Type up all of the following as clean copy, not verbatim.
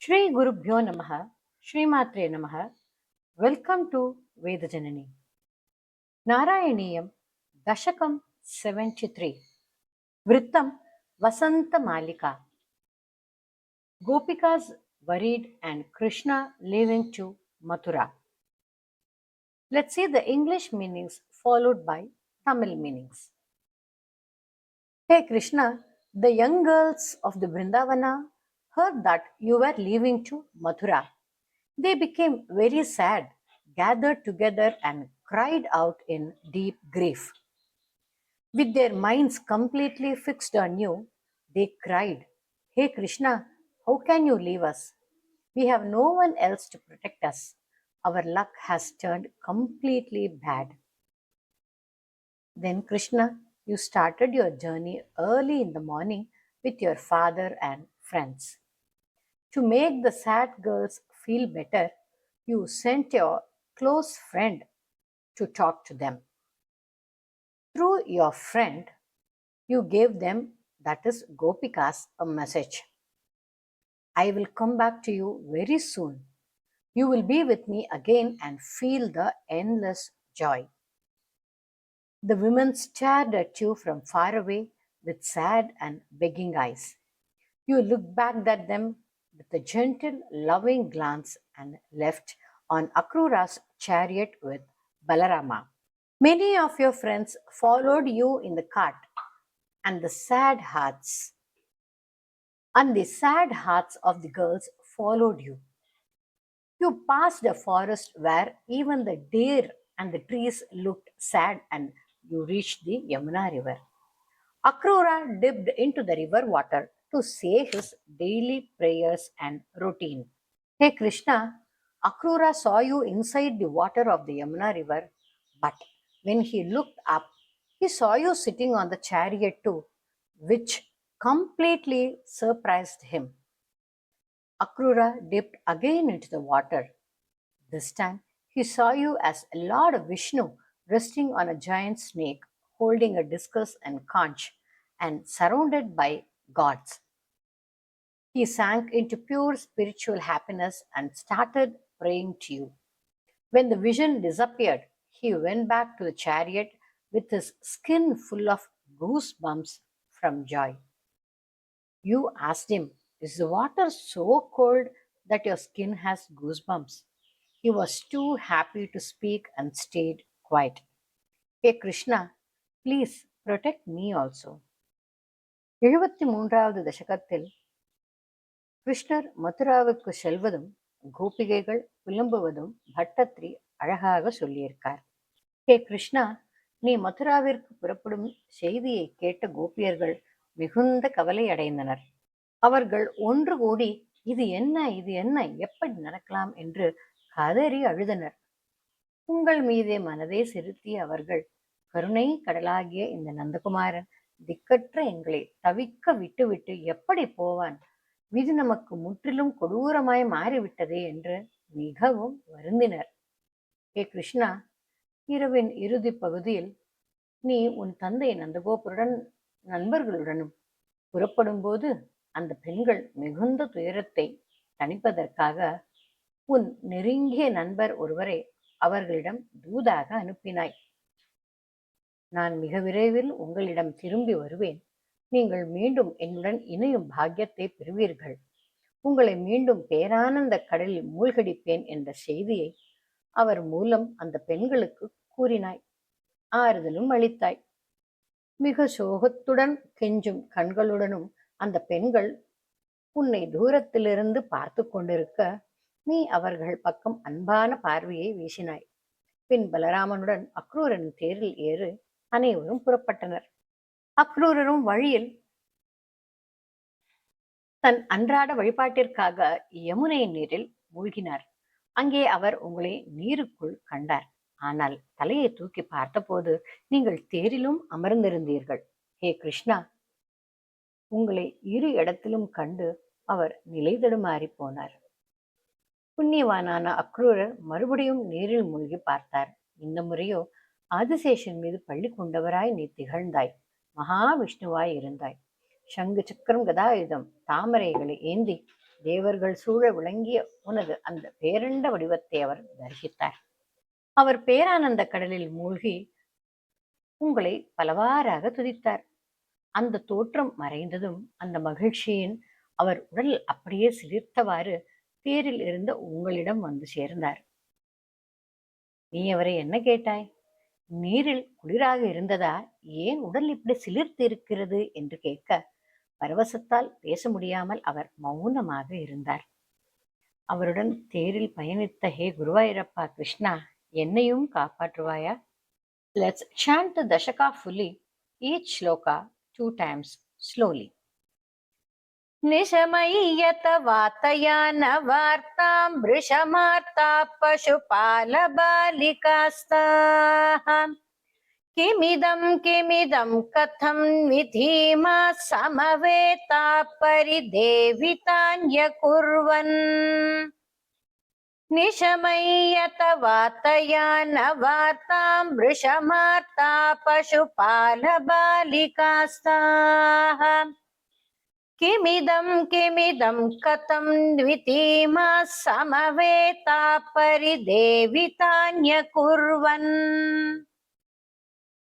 Shri Gurubhyo Namaha, Shri Matre Namaha. Welcome to Vedajanani. Narayaniyam, Dashakam 73. Vrittam Vasanta Malika. Gopikas worried and Krishna leaving to Mathura. Let's see the English meanings followed by Tamil meanings. Hey Krishna, the young girls of the Vrindavana heard that you were leaving to Mathura. They became very sad, gathered together, and cried out in deep grief. With their minds completely fixed on you, they cried, Hey Krishna, how can you leave us? We have no one else to protect us. Our luck has turned completely bad. Then, Krishna, you started your journey early in the morning with your father and friends. To make the sad girls feel better, you sent your close friend to talk to them. Through your friend, you gave them, that is Gopikas, a message. I will come back to you very soon. You will be with me again and feel the endless joy. The women stared at you from far away with sad and begging eyes. You looked back at them with a gentle, loving glance and left on Akrura's chariot with Balarama. Many of your friends followed you in the cart, and the sad hearts of the girls followed you. You passed a forest where even the deer and the trees looked sad, and you reached the Yamuna river. Akrura dipped into the river water to say his daily prayers and routine. Hey Krishna, Akrura saw you inside the water of the Yamuna river, but when he looked up, he saw you sitting on the chariot too, which completely surprised him. Akrura dipped again into the water. This time, he saw you as Lord Vishnu resting on a giant snake, holding a discus and conch, and surrounded by gods. He sank into pure spiritual happiness and started praying to you. When the vision disappeared, he went back to the chariot with his skin full of goosebumps from joy. You asked him, Is the water so cold that your skin has goosebumps? He was too happy to speak and stayed quiet. Hey Krishna, please protect me also. 73வது தசகத்தில் கிருஷ்ணர் மதுராவுக்கு செல்வதும் கோபிகைகள் புலம்புவதும் பட்டத்ரி அழகாக சொல்லியிருக்கார். ஹே கிருஷ்ணா, நீ மதுராவிற்கு புறப்படும் செய்தியை கேட்ட கோபியர்கள் மிகுந்த கவலை அடைந்தனர். அவர்கள் ஒன்று கூடி இது என்ன இது என்ன எப்படி நடக்கலாம் என்று கதறி அழுதனர். உங்கள் மீதே மனதை செலுத்திய அவர்கள், கருணை கடலாகிய இந்த நந்தகுமாரன் திக்கற்ற எங்களை தவிக்க விட்டுவிட்டு எப்படி போவான்? விதி நமக்கு முற்றிலும் கொடூரமாய் மாறிவிட்டதே என்று மிகவும் வருந்தினர். ஹே கிருஷ்ணா, இரவின் இறுதி பகுதியில் நீ உன் தந்தை நந்தகோபுருடன் நண்பர்களுடனும் புறப்படும் போது அந்த பெண்கள் மிகுந்த துயரத்தை தணிப்பதற்காக உன் நெருங்கிய நண்பர் ஒருவரை அவர்களிடம் தூதாக அனுப்பினாய். நான் மிக விரைவில் உங்களிடம் திரும்பி வருவேன். நீங்கள் மீண்டும் என்னுடன் இணையும் பாக்கியத்தை பெறுவீர்கள். உங்களை மீண்டும் பேரானந்த கடலில் மூழ்கடிப்பேன் என்ற செய்தியை அவர் மூலம் அந்த பெண்களுக்கு கூறினாய். ஆறுதலும் அளித்தாய். மிக சோகத்துடன் கெஞ்சும் கண்களுடனும் அந்த பெண்கள் உன்னை தூரத்திலிருந்து பார்த்து கொண்டிருக்க நீ அவர்கள் பக்கம் அன்பான பார்வையை வீசினாய். பின் பலராமனுடன் அக்ரூரன் தேரில் ஏறு அனைவரும் புறப்பட்டனர். அக்ரூரரும் வழியில் தன் அன்றாட வழிபாட்டிற்காக யமுனை நீரில் மூழ்கினார். அங்கே அவர் உங்களை நீருக்குள் கண்டார். ஆனால் தலையை தூக்கி பார்த்தபோது நீங்கள் தேரிலும் அமர்ந்திருந்தீர்கள். ஹே கிருஷ்ணா, உங்களை இரு இடத்திலும் கண்டு அவர் நிலை தடுமாறி போனார். புண்ணியவானான அக்ரூரர் மறுபடியும் நீரில் மூழ்கி பார்த்தார். இந்த முறையோ ஆதிசேஷன் மீது பள்ளி கொண்டவராய் நீ திகழ்ந்தாய். மகாவிஷ்ணுவாய் இருந்தாய். சங்கு சக்கரம் கதாயுதம் தாமரைகளை ஏந்தி தேவர்கள் சூழ விளங்கிய உனது அந்த பேரண்ட வடிவத்தை அவர் தரிசித்தார். அவர் பேரானந்த கடலில் மூழ்கி உங்களை பலவாறாக துதித்தார். அந்த தோற்றம் மறைந்ததும் அந்த மகிழ்ச்சியின் அவர் உடல் அப்படியே சிலிர்த்தவாறு தேரில் இருந்த உங்களிடம் வந்து சேர்ந்தார். நீ அவரை என்ன கேட்டாய்? நீரில் குளிராக இருந்ததா, ஏன் உடல் இப்படி சிலிர்த்து இருக்கிறது என்று கேட்க, பரவசத்தால் பேச முடியாமல் அவர் மௌனமாக இருந்தார். அவருடன் தேரில் பயணித்த ஹே குருவாயூரப்பா கிருஷ்ணா, என்னையும் காப்பாற்றுவாயா? Let's chant the Dashaka fully, each shloka 2 times slowly. निशमय्यत वातयान वार्तां वृषमार्ता पशुपालबालिकास्ताः किमिदं कथं विधीमा समवेता परिदेवितान्यकुर्वन् निशमय्यत वातयान वार्तां वृषमार्ता पशुपालबालिकास्ताः किमिदं कथं द्वितीमा समवेता परिदेवितान्यकुर्वन्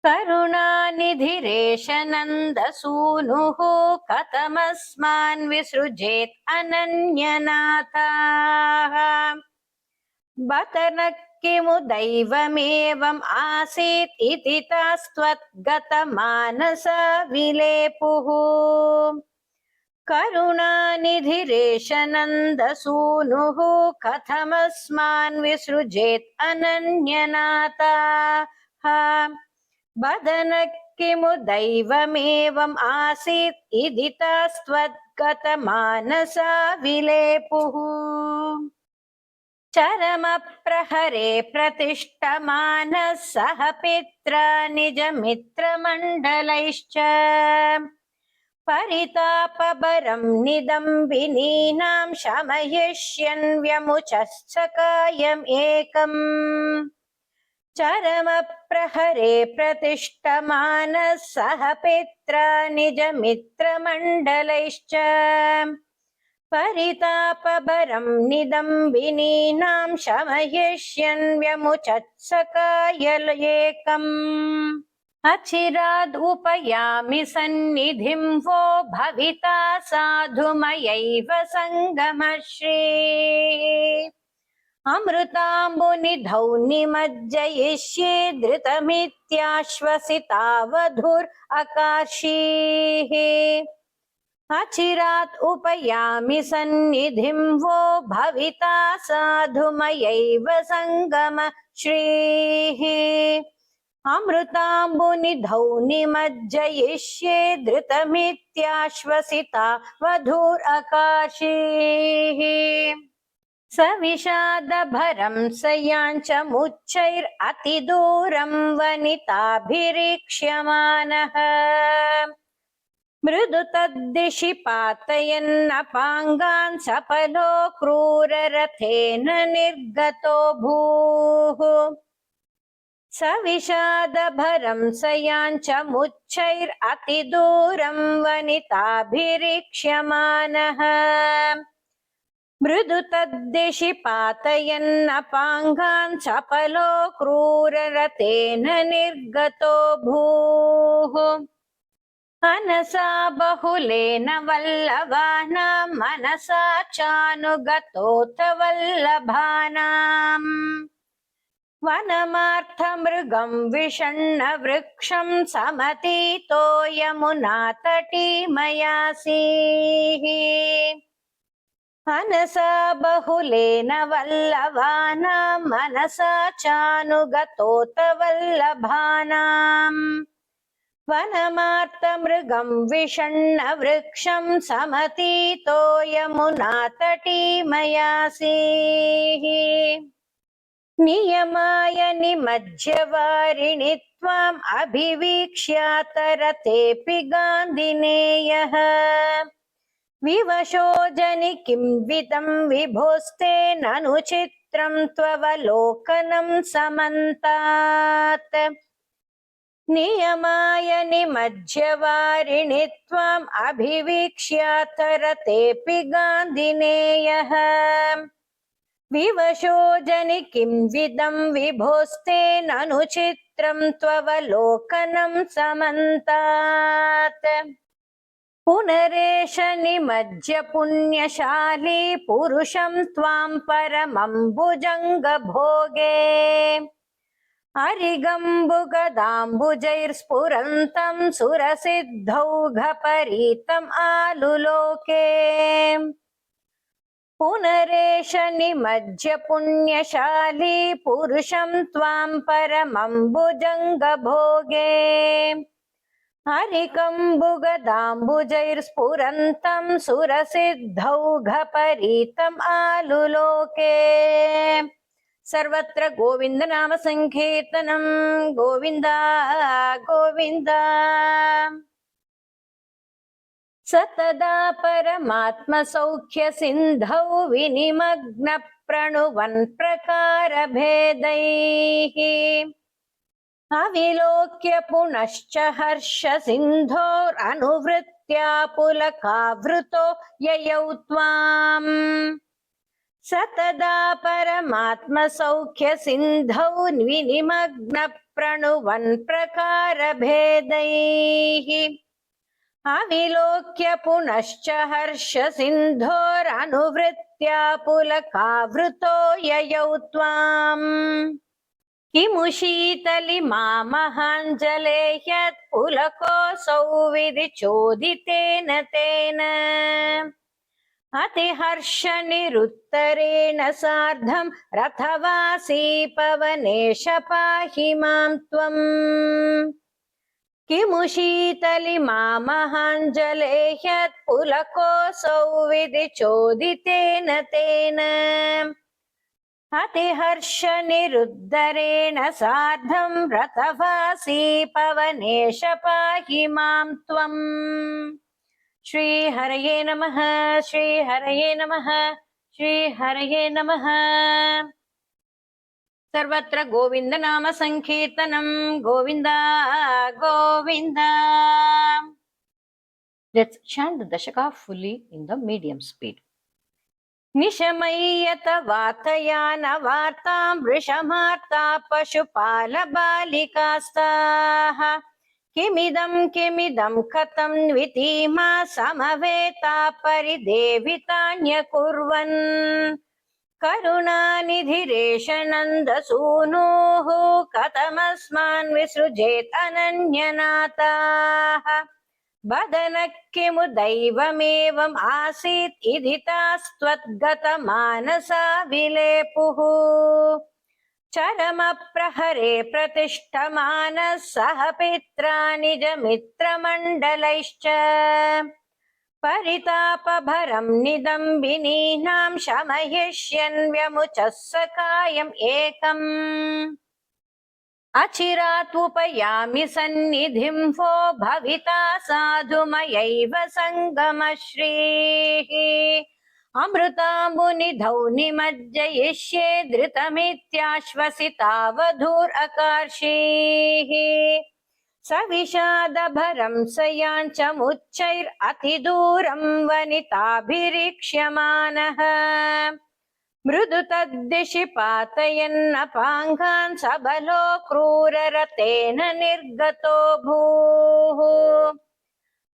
करुणानिधिरेश नन्दसूनुः कथमस्मान् विसृजेत् अनन्यनाथाः बत न किमु दैवमेवम् आसीत् इति तास्त्वद्गतमानसा विलेपुः करुणानिधिरेश नन्दसूनुः कथमस्मान् विसृजेत् अनन्यनाथाः बदन किमु दैवमेवम् आसीत् इति तास्त्वद्गतमानसा विलेपुः चरमप्रहरे प्रतिष्ठमानः सह पित्रा निजमित्रमण्डलैश्च परितापबरं निदम्बिनीनां शमयिष्यन् व्यमुचश्चकायम् एकम् चरमप्रहरे प्रतिष्ठमानः सह पित्रा निजमित्रमण्डलैश्च परितापबरं निदम्बिनीनां शमयिष्यन् व्यमुचत्सकायल एकम् अचिराद् उपयामि सन्निधिं वो भविता साधुमयैव सङ्गमश्री अमृताम्बुनिधौ निमज्जयिष्ये धृतमित्याश्वसितावधूर् अचिरात् उपयामि सन्निधिं वो भविता साधुमयैव सङ्गम श्रीः अमृताम्बुनिधौ निमज्जयिष्ये धृतमित्याश्वसिता वधूरकाशीः सविषादभरं स याञ्चमुच्चैरतिदूरं वनिताभिरीक्ष्यमाणः मृदु तद्दिशि पातयन्नपाङ्गान् सफलो क्रूररथेन निर्गतो भूः सविषादभरं स याञ्चमुच्चैरतिदूरं वनिताभिरीक्ष्यमाणः मृदु तद्दिशि पातयन्नपाङ्गान् सफलो क्रूररथेन निर्गतो भूः मनसा बहुलेन वल्लभानां मनसा चानुगतोऽथ वल्लभानाम् वनमार्थमृगं विषण्णवृक्षं समतीतो यमुनातटी मयासीः मनसा बहुलेन वल्लभानां मनसा चानुगतोऽथ वल्लभानाम् वनमार्तमृगं विषण्णवृक्षं समतीतो यमुनातटी मयासीः नियमाय निमज्जवारिणि त्वाम् अभिवीक्ष्यातरतेऽपि गान्धिनेयः विवशो जनि किं विदं विभोस्ते ननु चित्रं त्ववलोकनं समन्तात् नियमाय निमज्ज्यवारिणि त्वाम् अभिवीक्ष्यातरतेऽपि गान्धिनेयः विवशो जनि किंविदं विभोस्ते ननु चित्रं त्ववलोकनं समन्तात् पुनरेष निमज्ज्य पुण्यशाली पुरुषं त्वां परमं भुजङ्गभोगे हरिगम्बुगदाम्बुजैर्स्फुरन्तं सुरसिद्धौघपरीतम् आलुलोके पुनरेष निमज्ज्य पुण्यशाली पुरुषं त्वां परमं भुजङ्गभोगे हरिकम्बुगदाम्बुजैर्स्फुरन्तं सुरसिद्धौघपरीतम् आलुलोके सर्वत्र गोविन्द नाम संकीर्तनं गोविन्द गोविन्द सतदा परमात्मसौख्य सिन्धौ विनिमग्न प्रणुवन् प्रकारभेदैः अविलोक्य पुनश्च हर्ष सिन्धोरनुवृत्त्या पुलकावृतो ययौ त्वाम् सतदा परमात्मसौख्य सिन्धौ विनिमग्न प्रणुवन् प्रकारभेदैः अविलोक्य पुनश्च हर्ष सिन्धोरनुवृत्त्या पुलकावृतो ययौ त्वाम् किमु शीतलिमामहाञ्जले यत्पुलकोऽसौ विधिचोदितेन तेन अतिहर्षनिरुत्तरेण सार्धं रथवासी पवनेश पाहि मां त्वम् किमु शीतलिमामहाञ्जले यत्पुलकोऽसौ विधिचोदितेन तेन अतिहर्षनिरुद्धरेण सार्धं रथवासी पवनेश पाहि मां त्वम् श्रीहरये नमः श्रीहरये नमः श्रीहरये नमः सर्वत्र गोविन्द नाम संकीर्तनं Govinda Govinda Let's chant the Dashaka fully in the medium speed. निशमय्यत वार्तयान वार्तां वृषमार्ता पशुपालबालिकास्ताः किमिदं कथं द्वितीमा समवेता परिदेवितान्यकुर्वन् करुणानिधिरेश नन्दसूनोः कथमस्मान् विसृजेत् अनन्यनाथाः वदन किमु दैवमेवम् आसीत् इति तास्त्वद्गतमानसा विलेपुः चरमप्रहरे प्रतिष्ठमानः सह पित्रा निजमित्रमण्डलैश्च परितापभरं निदम्बिनीनां शमयिष्यन् व्यमुचः सकायम् एकम् अचिरात् उपयामि सन्निधिं वो भविता साधुमयैव सङ्गमश्रीः अमृताम्बुनिधौ निमज्जयिष्ये धृतमित्याश्वसितावधूरकार्षीः सविषादभरं स याञ्चमुच्चैरतिदूरं वनिताभिरीक्ष्यमाणः मृदु तद्दिशि पातयन्नपाङ्गान् सबलो क्रूररतेन निर्गतो भूः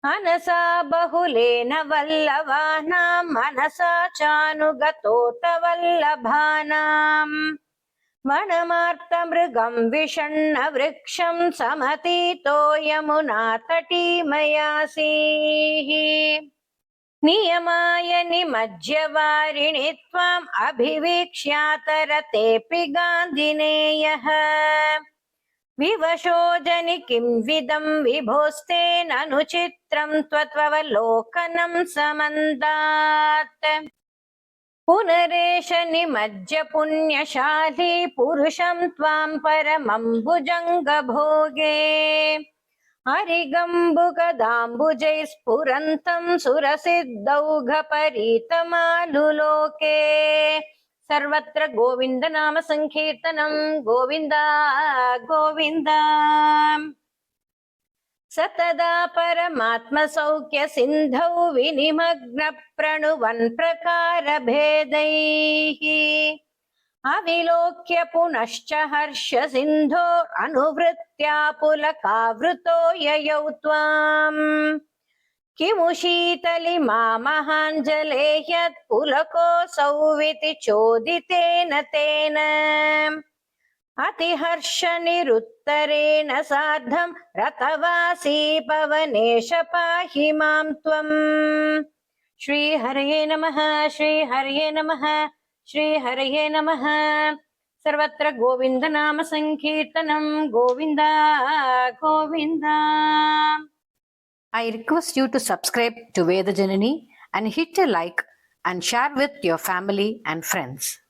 मनसा बहुलेन वल्लभानां मनसा चानुगतोत वल्लभानाम् वनमार्तमृगं विषण्णवृक्षं समतीतो यमुना तटीमयासीः नियमाय निमज्ज्यवारिणि त्वाम् अभिवीक्ष्यातरतेऽपि गान्धिनेयः विवशो जनि किंविदं विभोस्ते ननु चित्रं त्वत्वलोकनं समन्तात् पुनरेष निमज्ज्य पुण्यशाली पुरुषं त्वां परमं भुजङ्गभोगे हरिगम्बुगदाम्बुजैः सुरसिद्धौघपरीतमालुलोके सर्वत्र गोविन्द नाम संकीर्तनं गोविन्द गोविन्द सतदा परमात्मसौख्यसिन्धौ विनिमग्नप्रणुवन् प्रकारभेदैः अविलोक्य पुनश्च हर्षसिन्धो अनुवृत्त्या पुलकावृतो ययौ त्वाम् किमु शीतलिमा महाञ्जले यत्पुलकोऽसौ विति चोदितेन तेन अतिहर्षनिरुत्तरेण सार्धं रतवासी पवनेश पाहि मां त्वम्। श्रीहरये नमः, श्रीहरये नमः, श्रीहरये नमः। सर्वत्र गोविन्दनाम संकीर्तनं Govinda Govinda. I request you to subscribe to Veda Janani and hit a like and share with your family and friends.